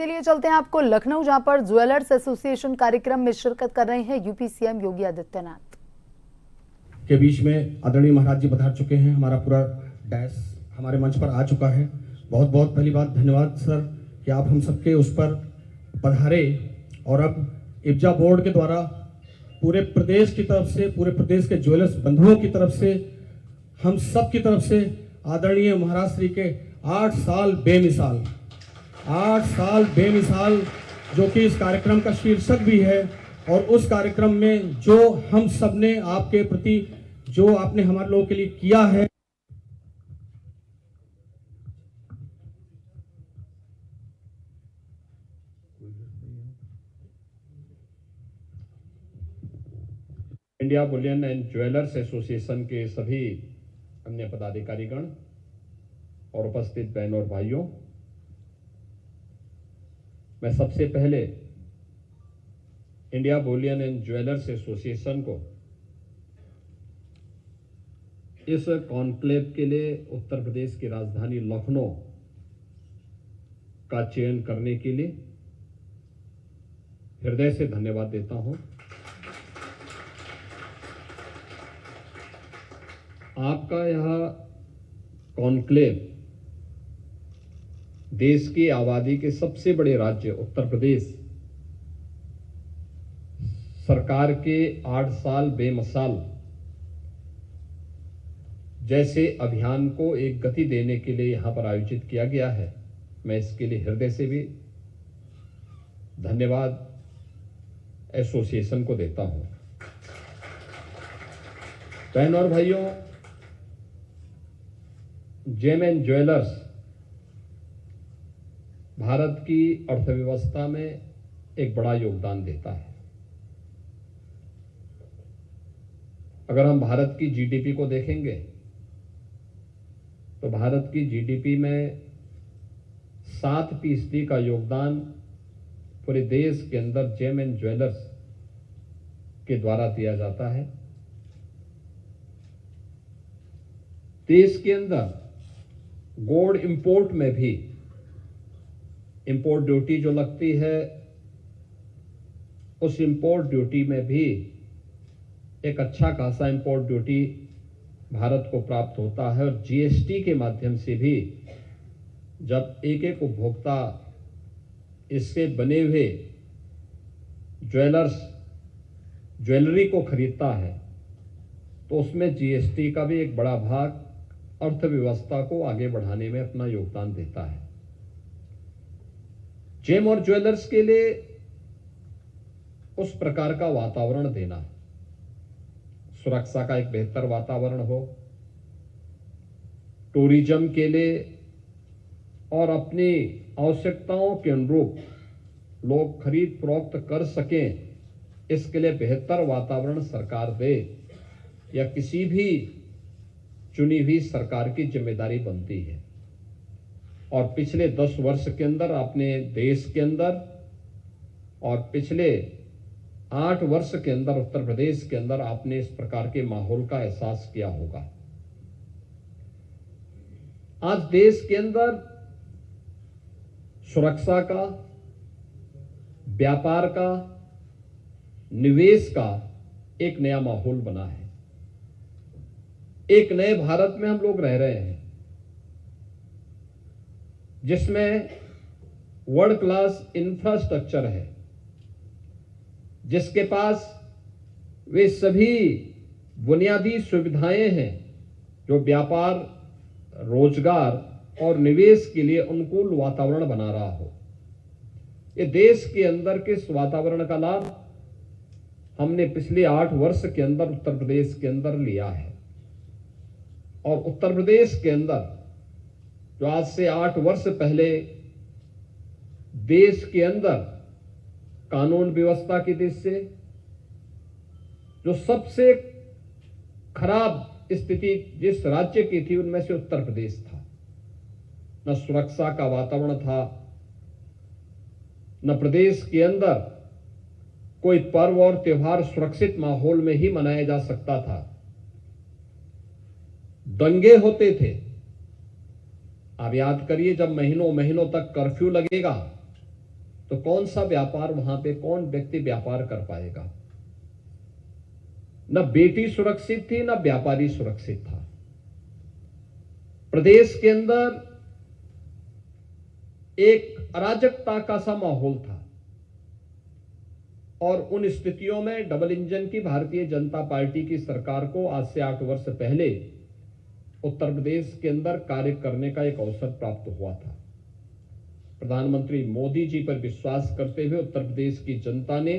लिए चलते हैं आपको लखनऊ, जहां पर ज्वेलर्स एसोसिएशन कार्यक्रम में शिरकत कर रहे हैं यूपी सीएम योगी आदित्यनाथ के बीच में आदरणीय महाराज जी पधार चुके हैं। हमारा पूरा डैश हमारे मंच पर आ चुका है। बहुत बहुत पहली बात धन्यवाद सर कि आप हम सबके उस पर पधारे। और अब इब्जा बोर्ड के द्वारा पूरे प्रदेश की तरफ से, पूरे प्रदेश के ज्वेलर्स बंधुओं की तरफ से, हम सब की तरफ से आदरणीय महाराज श्री के 8 साल बेमिसाल जो कि इस कार्यक्रम का शीर्षक भी है, और उस कार्यक्रम में जो हम सब ने आपके प्रति जो आपने हमारे लोगों के लिए किया है, India Boolean and jewellers association के सभी अन्य पदाधिकारीगण और उपस्थित बहनों और भाइयों, मैं सबसे पहले India Boolean and jewellers association को इस कॉन्क्लेव के लिए उत्तर प्रदेश की राजधानी लखनऊ का चयन करने के लिए हृदय से धन्यवाद देता हूं। आपका यह कॉन्क्लेव देश की आबादी के सबसे बड़े राज्य उत्तर प्रदेश सरकार के 8 साल बेमिसाल जैसे अभियान को एक गति देने के लिए यहां पर आयोजित किया गया है। मैं इसके लिए हृदय से भी धन्यवाद एसोसिएशन को देता हूं। बहनों और भाइयों, जेम एंड ज्वेलर्स भारत की अर्थव्यवस्था में एक बड़ा योगदान देता है। अगर हम भारत की जीडीपी को देखेंगे तो भारत की जीडीपी में 7% का योगदान पूरे देश के अंदर जेम एंड ज्वेलर्स के द्वारा दिया जाता है। देश के अंदर गोल्ड इंपोर्ट में भी इंपोर्ट ड्यूटी जो लगती है, उस इंपोर्ट ड्यूटी में भी एक अच्छा खासा इंपोर्ट ड्यूटी भारत को प्राप्त होता है। और जीएसटी के माध्यम से भी जब एक एक उपभोक्ता इससे बने हुए ज्वेलरी को खरीदता है तो उसमें जीएसटी का भी एक बड़ा भाग अर्थव्यवस्था को आगे बढ़ाने में अपना योगदान देता है। जेम और ज्वेलर्स के लिए उस प्रकार का वातावरण देना, सुरक्षा का एक बेहतर वातावरण हो, टूरिज्म के लिए और अपनी आवश्यकताओं के अनुरूप लोग खरीद फरोख्त कर सकें, इसके लिए बेहतर वातावरण सरकार दे, या किसी भी चुनी हुई सरकार की जिम्मेदारी बनती है। और पिछले 10 वर्ष के अंदर अपने देश के अंदर और पिछले 8 वर्ष के अंदर उत्तर प्रदेश के अंदर आपने इस प्रकार के माहौल का एहसास किया होगा। आज देश के अंदर सुरक्षा का, व्यापार का, निवेश का एक नया माहौल बना है। एक नए भारत में हम लोग रह रहे हैं जिसमें वर्ल्ड क्लास इंफ्रास्ट्रक्चर है, जिसके पास वे सभी बुनियादी सुविधाएं हैं जो व्यापार, रोजगार और निवेश के लिए अनुकूल वातावरण बना रहा हो। ये देश के अंदर के इस वातावरण का लाभ हमने पिछले 8 वर्ष के अंदर उत्तर प्रदेश के अंदर लिया है। और उत्तर प्रदेश के अंदर जो आज से 8 वर्ष पहले देश के अंदर कानून व्यवस्था की दृष्टि से जो सबसे खराब स्थिति जिस राज्य की थी उनमें से उत्तर प्रदेश था। न सुरक्षा का वातावरण था, न प्रदेश के अंदर कोई पर्व और त्योहार सुरक्षित माहौल में ही मनाया जा सकता था। दंगे होते थे। आप याद करिए, जब महीनों महीनों तक कर्फ्यू लगेगा तो कौन सा व्यापार वहां पे कौन व्यक्ति व्यापार कर पाएगा। न बेटी सुरक्षित थी, न व्यापारी सुरक्षित था। प्रदेश के अंदर एक अराजकता का सा माहौल था और उन स्थितियों में डबल इंजन की भारतीय जनता पार्टी की सरकार को आज से 8 वर्ष पहले उत्तर प्रदेश के अंदर कार्य करने का एक अवसर प्राप्त हुआ था। प्रधानमंत्री मोदी जी पर विश्वास करते हुए उत्तर प्रदेश की जनता ने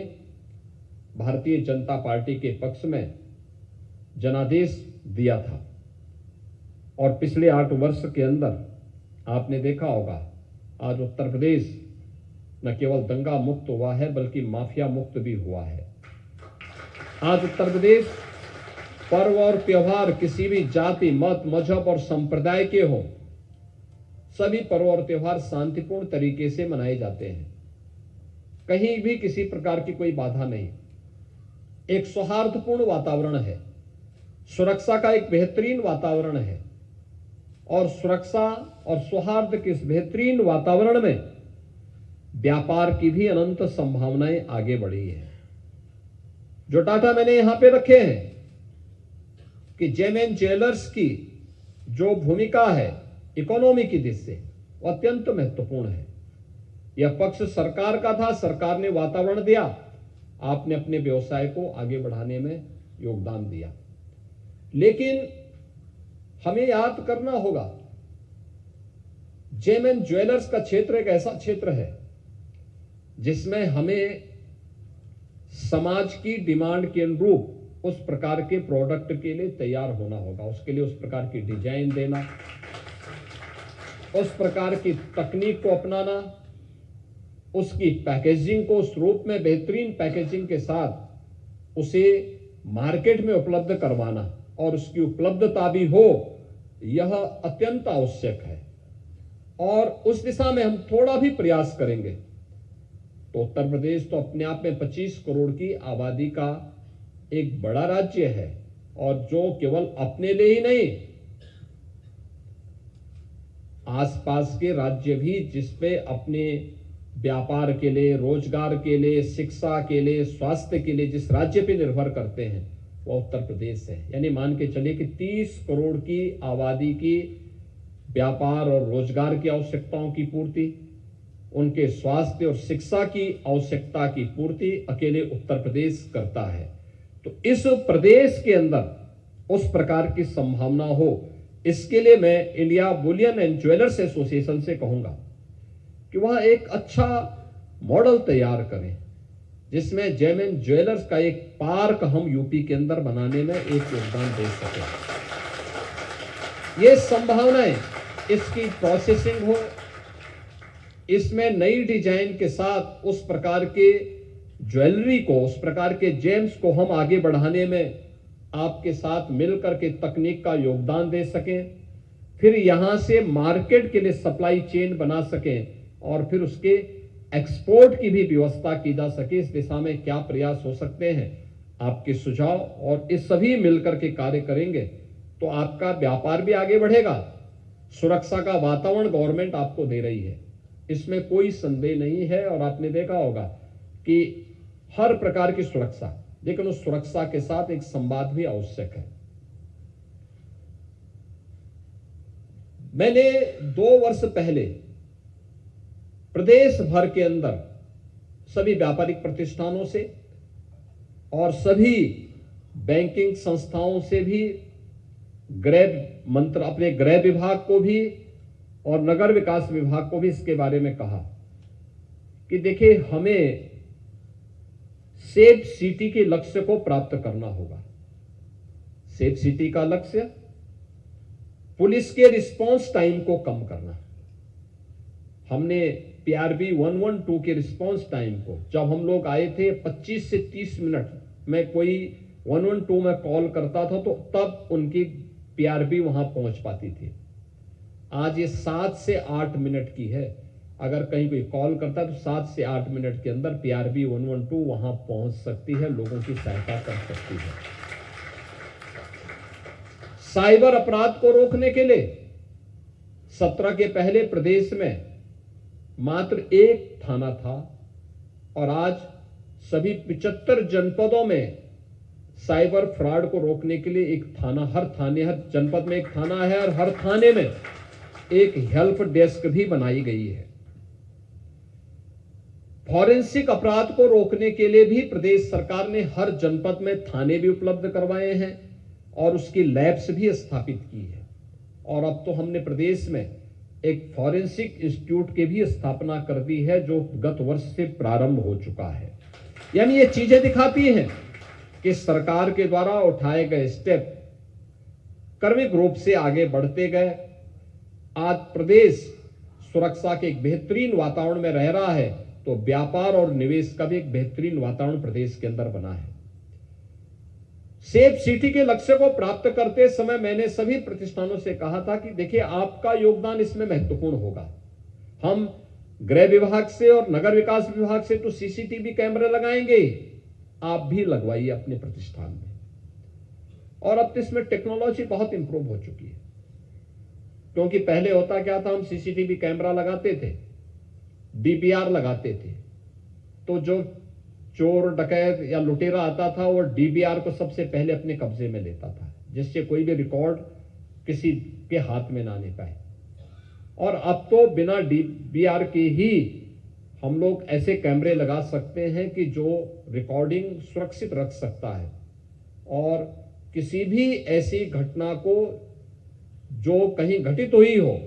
भारतीय जनता पार्टी के पक्ष में जनादेश दिया था और पिछले 8 वर्ष के अंदर आपने देखा होगा आज उत्तर प्रदेश न केवल दंगा मुक्त हुआ है बल्कि माफिया मुक्त भी हुआ है। आज उत्तर प्रदेश पर्व और त्योहार किसी भी जाति, मत, मजहब और संप्रदाय के हो, सभी पर्व और त्योहार शांतिपूर्ण तरीके से मनाए जाते हैं। कहीं भी किसी प्रकार की कोई बाधा नहीं, एक सौहार्दपूर्ण वातावरण है, सुरक्षा का एक बेहतरीन वातावरण है और सुरक्षा और सौहार्द के इस बेहतरीन वातावरण में व्यापार की भी अनंत संभावनाएं आगे बढ़ी है। जो डाटा मैंने यहां पे रखे हैं कि जेमएन ज्वेलर्स की जो भूमिका है इकोनॉमी की दृष्टि से वो अत्यंत महत्वपूर्ण है। यह पक्ष सरकार का था, सरकार ने वातावरण दिया, आपने अपने व्यवसाय को आगे बढ़ाने में योगदान दिया। लेकिन हमें याद करना होगा जेमएन ज्वेलर्स का क्षेत्र एक ऐसा क्षेत्र है जिसमें हमें समाज की डिमांड के अनुरूप उस प्रकार के प्रोडक्ट के लिए तैयार होना होगा। उसके लिए उस प्रकार की डिजाइन देना, उस प्रकार की तकनीक को अपनाना, उसकी पैकेजिंग को उस रूप में बेहतरीन पैकेजिंग के साथ उसे मार्केट में उपलब्ध करवाना और उसकी उपलब्धता भी हो, यह अत्यंत आवश्यक है। और उस दिशा में हम थोड़ा भी प्रयास करेंगे तो उत्तर प्रदेश तो अपने आप में 25 करोड़ की आबादी का एक बड़ा राज्य है और जो केवल अपने लिए ही नहीं, आसपास के राज्य भी जिसपे अपने व्यापार के लिए, रोजगार के लिए, शिक्षा के लिए, स्वास्थ्य के लिए जिस राज्य पे निर्भर करते हैं वो उत्तर प्रदेश है। यानी मान के चलिए कि 30 करोड़ की आबादी की व्यापार और रोजगार की आवश्यकताओं की पूर्ति, उनके स्वास्थ्य और शिक्षा की आवश्यकता की पूर्ति अकेले उत्तर प्रदेश करता है। तो इस प्रदेश के अंदर उस प्रकार की संभावना हो, इसके लिए मैं India Boolean and jewellers association से कहूंगा कि वह एक अच्छा मॉडल तैयार करें जिसमें जेमएन ज्वेलर्स का एक पार्क हम यूपी के अंदर बनाने में एक योगदान दे सकें। ये संभावनाएं, इसकी प्रोसेसिंग हो, इसमें नई डिजाइन के साथ उस प्रकार के ज्वेलरी को, उस प्रकार के जेम्स को हम आगे बढ़ाने में आपके साथ मिलकर के तकनीक का योगदान दे सकें, फिर यहां से मार्केट के लिए सप्लाई चेन बना सकें और फिर उसके एक्सपोर्ट की भी व्यवस्था की जा सके। इस दिशा में क्या प्रयास हो सकते हैं, आपके सुझाव, और इस सभी मिलकर के कार्य करेंगे तो आपका व्यापार भी आगे बढ़ेगा। सुरक्षा का वातावरण गवर्नमेंट आपको दे रही है, इसमें कोई संदेह नहीं है। और आपने देखा होगा कि हर प्रकार की सुरक्षा, लेकिन उस सुरक्षा के साथ एक संवाद भी आवश्यक है। मैंने 2 वर्ष पहले प्रदेश भर के अंदर सभी व्यापारिक प्रतिष्ठानों से और सभी बैंकिंग संस्थाओं से भी, अपने गृह विभाग को भी और नगर विकास विभाग को भी इसके बारे में कहा कि देखिए हमें सेफ सिटी के लक्ष्य को प्राप्त करना होगा। सेफ सिटी का लक्ष्य पुलिस के रिस्पांस टाइम को कम करना। हमने PRB 112 के रिस्पांस टाइम को, जब हम लोग आए थे 25 से 30 मिनट में कोई 112 में कॉल करता था तो तब उनकी PRB वहां पहुंच पाती थी। आज ये 7 से 8 मिनट की है। अगर कहीं कोई कॉल करता है तो 7 से 8 मिनट के अंदर PRB 112 वहां पहुंच सकती है, लोगों की सहायता कर सकती है। साइबर अपराध को रोकने के लिए 17 के पहले प्रदेश में मात्र 1 थाना था और आज सभी 75 जनपदों में साइबर फ्रॉड को रोकने के लिए एक थाना, हर जनपद में एक थाना है और हर थाने में एक हेल्प डेस्क भी बनाई गई है। फॉरेंसिक अपराध को रोकने के लिए भी प्रदेश सरकार ने हर जनपद में थाने भी उपलब्ध करवाए हैं और उसकी लैब्स भी स्थापित की है। और अब तो हमने प्रदेश में एक फॉरेंसिक इंस्टीट्यूट की भी स्थापना कर दी है, जो गत वर्ष से प्रारंभ हो चुका है। यानी ये चीजें दिखाती हैं कि सरकार के द्वारा उठाए गए स्टेप क्रमिक रूप से आगे बढ़ते गए। आज प्रदेश सुरक्षा के एक बेहतरीन वातावरण में रह रहा है, तो व्यापार और निवेश का भी एक बेहतरीन वातावरण प्रदेश के अंदर बना है। सेफ सिटी के लक्ष्य को प्राप्त करते समय मैंने सभी प्रतिष्ठानों से कहा था कि देखिए, आपका योगदान इसमें महत्वपूर्ण होगा। हम गृह विभाग से और नगर विकास विभाग से तो सीसीटीवी कैमरे लगाएंगे, आप भी लगवाइए अपने प्रतिष्ठान में। और अब तो इसमें टेक्नोलॉजी बहुत इंप्रूव हो चुकी है, क्योंकि पहले होता क्या था, हम सीसीटीवी कैमरा लगाते थे, डीपीआर लगाते थे, तो जो चोर डकैत या लुटेरा आता था वो डीपीआर को सबसे पहले अपने कब्जे में लेता था, जिससे कोई भी रिकॉर्ड किसी के हाथ में ना आने पाए। और अब तो बिना डीपीआर के ही हम लोग ऐसे कैमरे लगा सकते हैं कि जो रिकॉर्डिंग सुरक्षित रख सकता है और किसी भी ऐसी घटना को जो कहीं घटित हुई हो